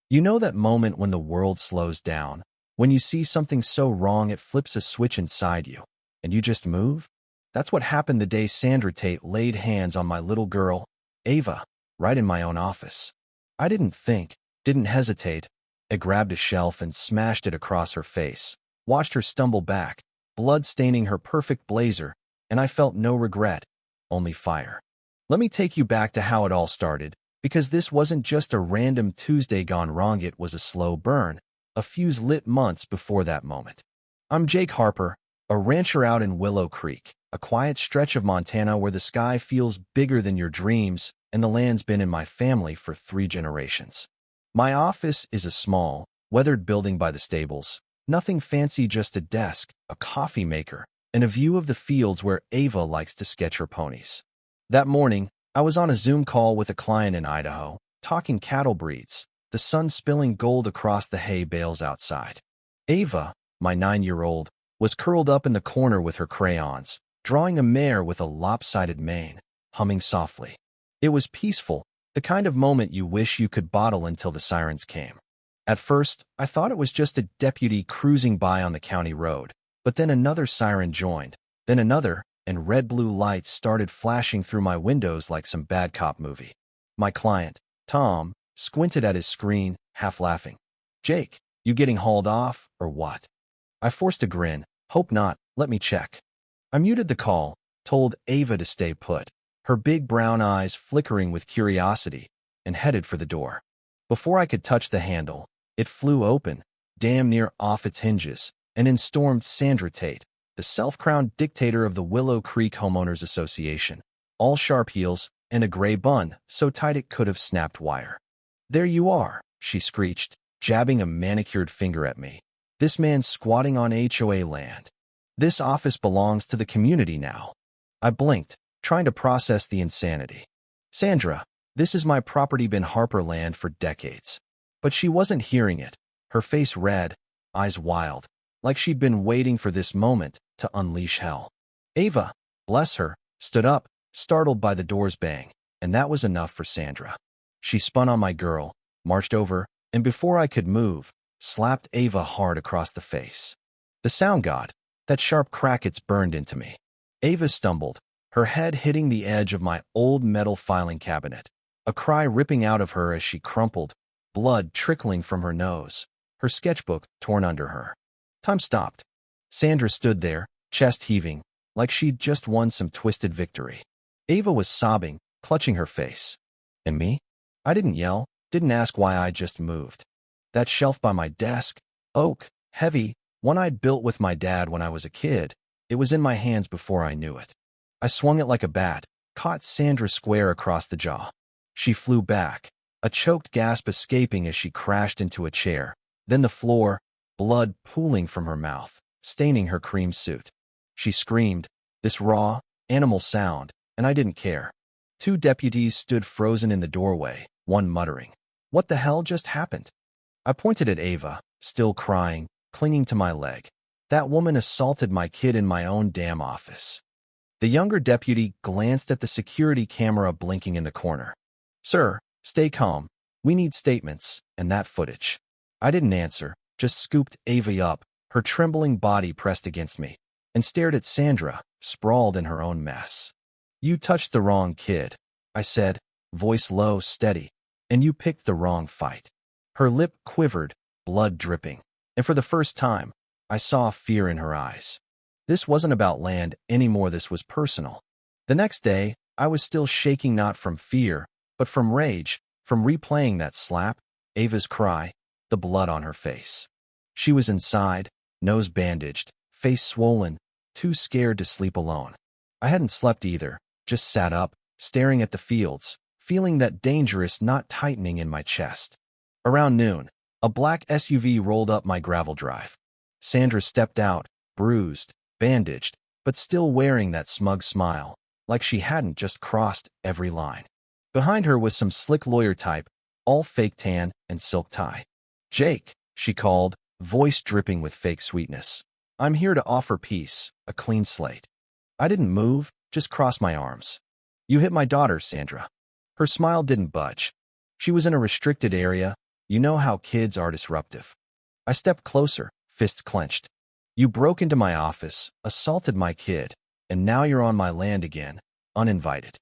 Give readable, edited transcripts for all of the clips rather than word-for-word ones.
You know that moment when the world slows down, when you see something so wrong it flips a switch inside you, and you just move? That's what happened the day Sandra Tate laid hands on my little girl, Ava, right in my own office. I didn't think, didn't hesitate. I grabbed a shelf and smashed it across her face, watched her stumble back, blood staining her perfect blazer, and I felt no regret, only fire. Let me take you back to how it all started, because this wasn't just a random Tuesday gone wrong, it was a slow burn, a fuse lit months before that moment. I'm Jake Harper, a rancher out in Willow Creek, a quiet stretch of Montana where the sky feels bigger than your dreams and the land's been in my family for 3 generations. My office is a small, weathered building by the stables. Nothing fancy, just a desk, a coffee maker, and a view of the fields where Ava likes to sketch her ponies. That morning, I was on a Zoom call with a client in Idaho, talking cattle breeds, the sun spilling gold across the hay bales outside. Ava, my 9-year-old, was curled up in the corner with her crayons, drawing a mare with a lopsided mane, humming softly. It was peaceful, the kind of moment you wish you could bottle until the sirens came. At first, I thought it was just a deputy cruising by on the county road, but then another siren joined, then another, and red-blue lights started flashing through my windows like some bad cop movie. My client, Tom, squinted at his screen, half laughing. "Jake, you getting hauled off, or what?" I forced a grin. "Hope not, let me check." I muted the call, told Ava to stay put, her big brown eyes flickering with curiosity, and headed for the door. Before I could touch the handle, it flew open, damn near off its hinges, and in stormed Sandra Tate, the self-crowned dictator of the Willow Creek Homeowners Association, all sharp heels and a gray bun so tight it could have snapped wire. "There you are," she screeched, jabbing a manicured finger at me. "This man's squatting on HOA land. This office belongs to the community now." I blinked, trying to process the insanity. "Sandra, this is my property, been Harper land for decades." But she wasn't hearing it, her face red, eyes wild, like she'd been waiting for this moment to unleash hell. Ava, bless her, stood up, startled by the door's bang, and that was enough for Sandra. She spun on my girl, marched over, and before I could move, slapped Ava hard across the face. The sound god, that sharp crack, it's burned into me. Ava stumbled, her head hitting the edge of my old metal filing cabinet, a cry ripping out of her as she crumpled, blood trickling from her nose, her sketchbook torn under her. Time stopped. Sandra stood there, chest heaving, like she'd just won some twisted victory. Ava was sobbing, clutching her face. And me? I didn't yell, didn't ask why, I just moved. That shelf by my desk, oak, heavy, one I'd built with my dad when I was a kid, it was in my hands before I knew it. I swung it like a bat, caught Sandra square across the jaw. She flew back, a choked gasp escaping as she crashed into a chair, then the floor, blood pooling from her mouth, staining her cream suit. She screamed, this raw, animal sound, and I didn't care. 2 deputies stood frozen in the doorway, one muttering, "What the hell just happened?" I pointed at Ava, still crying, clinging to my leg. "That woman assaulted my kid in my own damn office." The younger deputy glanced at the security camera blinking in the corner. "Sir, stay calm. We need statements, and that footage." I didn't answer, just scooped Ava up, her trembling body pressed against me, and stared at Sandra, sprawled in her own mess. "You touched the wrong kid," I said, voice low, steady, "and you picked the wrong fight." Her lip quivered, blood dripping, and for the first time, I saw fear in her eyes. This wasn't about land anymore, this was personal. The next day, I was still shaking, not from fear, but from rage, from replaying that slap, Ava's cry, the blood on her face. She was inside, nose bandaged, face swollen, too scared to sleep alone. I hadn't slept either, just sat up, staring at the fields, feeling that dangerous knot tightening in my chest. Around noon, a black SUV rolled up my gravel drive. Sandra stepped out, bruised, bandaged, but still wearing that smug smile, like she hadn't just crossed every line. Behind her was some slick lawyer type, all fake tan and silk tie. "Jake," she called, voice dripping with fake sweetness. "I'm here to offer peace, a clean slate." I didn't move, just crossed my arms. "You hit my daughter, Sandra." Her smile didn't budge. "She was in a restricted area, You know how kids are disruptive. I stepped closer, fists clenched. You broke into my office, assaulted my kid, and now you're on my land again, uninvited.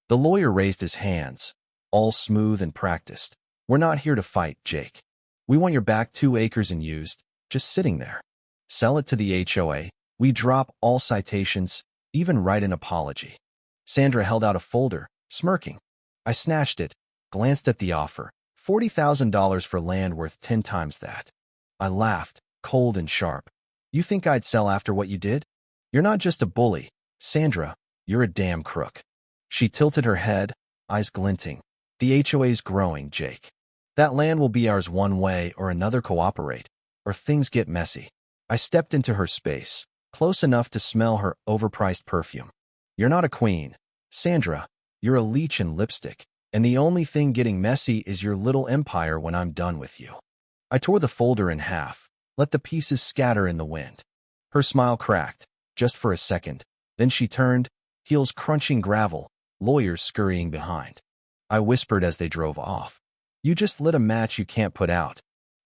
The lawyer raised his hands, all smooth and practiced. We're not here to fight, Jake. We want your back 2 acres and used, just sitting there. Sell it to the HOA. We drop all citations, even write an apology. Sandra held out a folder, smirking. I snatched it, glanced at the offer. $40,000 for land worth 10 times that. I laughed, cold and sharp. You think I'd sell after what you did? You're not just a bully, Sandra, you're a damn crook. She tilted her head, eyes glinting. The HOA's growing, Jake. That land will be ours one way or another. Cooperate, or things get messy. I stepped into her space, close enough to smell her overpriced perfume. You're not a queen, Sandra. You're a leech in lipstick, and the only thing getting messy is your little empire when I'm done with you. I tore the folder in half, let the pieces scatter in the wind. Her smile cracked, just for a second. Then she turned, heels crunching gravel, lawyers scurrying behind. I whispered as they drove off. You just lit a match you can't put out.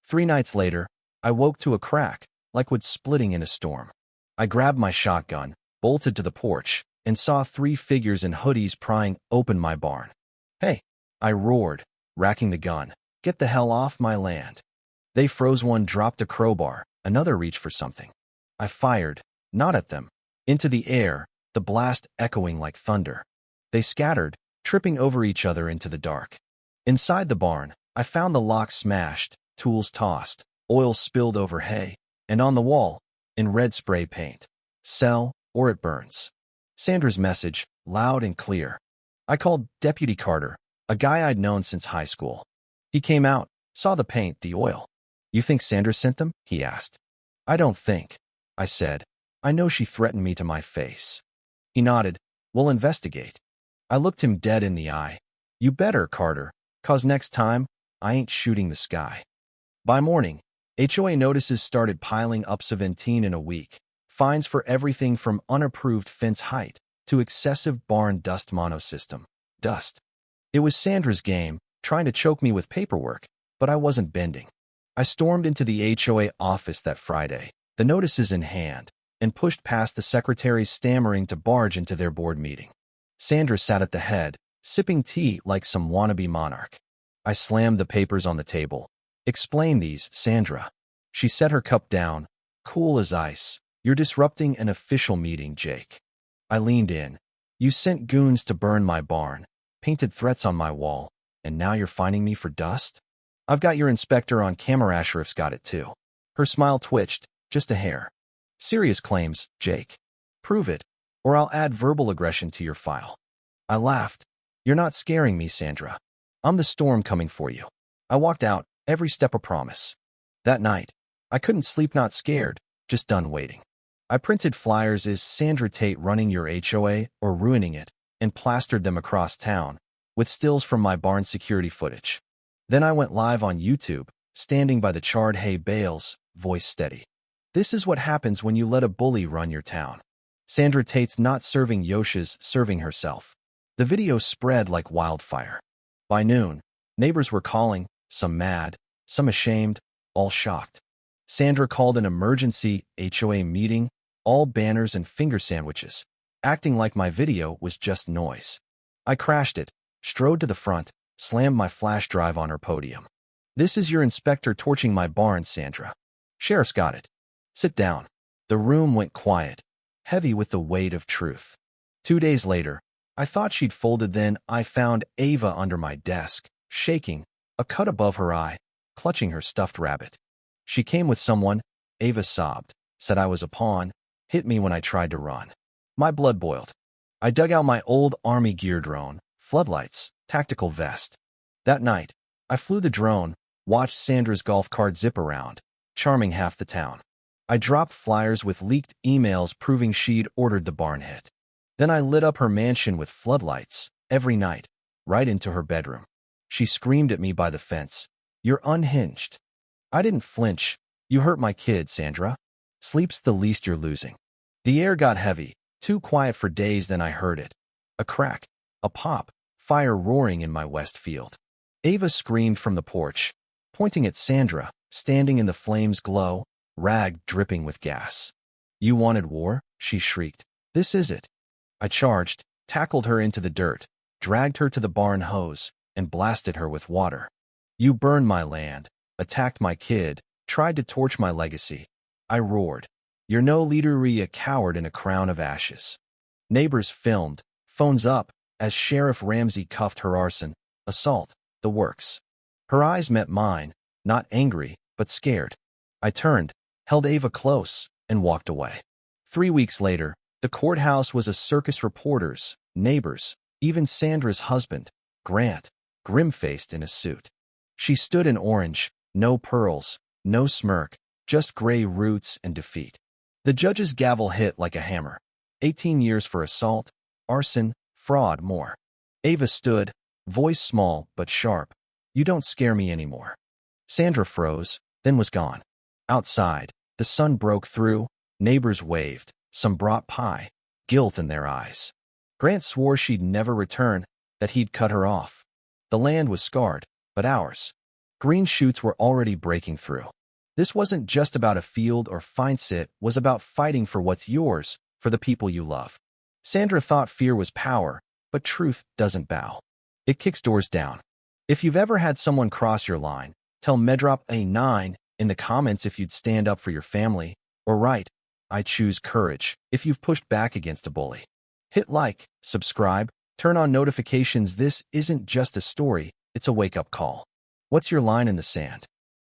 3 nights later, I woke to a crack, like wood splitting in a storm. I grabbed my shotgun, bolted to the porch, and saw 3 figures in hoodies prying open my barn. Hey, I roared, racking the gun. Get the hell off my land. They froze. One dropped a crowbar, another reached for something. I fired, not at them, into the air, the blast echoing like thunder. They scattered, tripping over each other into the dark. Inside the barn, I found the lock smashed, tools tossed, oil spilled over hay, and on the wall, in red spray paint, sell or it burns. Sandra's message, loud and clear. I called Deputy Carter, a guy I'd known since high school. He came out, saw the paint, the oil. You think Sandra sent them? He asked. I don't think, I said. I know she threatened me to my face. He nodded. We'll investigate. I looked him dead in the eye. You better, Carter, 'cause next time, I ain't shooting the sky. By morning, HOA notices started piling up. 17 in a week. Fines for everything from unapproved fence height to excessive barn dust monosystem. Dust. It was Sandra's game, trying to choke me with paperwork, but I wasn't bending. I stormed into the HOA office that Friday, the notices in hand, and pushed past the secretaries stammering to barge into their board meeting. Sandra sat at the head, sipping tea like some wannabe monarch. I slammed the papers on the table. Explain these, Sandra. She set her cup down, cool as ice. You're disrupting an official meeting, Jake. I leaned in. You sent goons to burn my barn, painted threats on my wall, and now you're fining me for dust? I've got your inspector on camera. Ashraf's got it too. Her smile twitched, just a hair. Serious claims, Jake. Prove it, or I'll add verbal aggression to your file. I laughed. You're not scaring me, Sandra. I'm the storm coming for you. I walked out, every step a promise. That night, I couldn't sleep, not scared, just done waiting. I printed flyers, is Sandra Tate running your HOA or ruining it, and plastered them across town, with stills from my barn security footage. Then I went live on YouTube, standing by the charred hay bales, voice steady. This is what happens when you let a bully run your town. Sandra Tate's not serving Yosha's, serving herself. The video spread like wildfire. By noon, neighbors were calling, some mad, some ashamed, all shocked. Sandra called an emergency HOA meeting, all banners and finger sandwiches, acting like my video was just noise. I crashed it, strode to the front, slammed my flash drive on her podium. This is your inspector torching my barn, Sandra. Sheriff's got it. Sit down. The room went quiet, heavy with the weight of truth. 2 days later, I thought she'd folded. Then I found Ava under my desk, shaking, a cut above her eye, clutching her stuffed rabbit. She came with someone. Ava sobbed, said I was a pawn, hit me when I tried to run. My blood boiled. I dug out my old army gear drone, floodlights, tactical vest. That night, I flew the drone, watched Sandra's golf cart zip around, charming half the town. I dropped flyers with leaked emails proving she'd ordered the barn hit. Then I lit up her mansion with floodlights, every night, right into her bedroom. She screamed at me by the fence. You're unhinged. I didn't flinch. You hurt my kid, Sandra. Sleep's the least you're losing. The air got heavy, too quiet for days. Then I heard it. A crack, a pop, fire roaring in my west field. Ava screamed from the porch. pointing at Sandra, standing in the flames' glow, rag dripping with gas. "You wanted war?" she shrieked. "This is it." I charged, tackled her into the dirt, dragged her to the barn hose, and blasted her with water. "You burned my land, attacked my kid, tried to torch my legacy." I roared. "You're no leader, a coward in a crown of ashes." Neighbors filmed, phones up, as Sheriff Ramsey cuffed her arson, assault, the works. Her eyes met mine, not angry, but scared. I turned, held Ava close, and walked away. 3 weeks later, the courthouse was a circus. Reporters, neighbors, even Sandra's husband, Grant, grim-faced in a suit. She stood in orange, no pearls, no smirk, just gray roots and defeat. The judge's gavel hit like a hammer. 18 years for assault, arson, fraud, more. Ava stood, voice small but sharp. "You don't scare me anymore." Sandra froze, then was gone. Outside, the sun broke through, neighbors waved, some brought pie, guilt in their eyes. Grant swore she'd never return, that he'd cut her off. The land was scarred, but ours. Green shoots were already breaking through. This wasn't just about a field or fence, it was about fighting for what's yours, for the people you love. Sandra thought fear was power, but truth doesn't bow. It kicks doors down. If you've ever had someone cross your line, tell Medrop A9 in the comments if you'd stand up for your family, or write, "I choose courage," if you've pushed back against a bully. Hit like, subscribe, turn on notifications. This isn't just a story, it's a wake-up call. What's your line in the sand?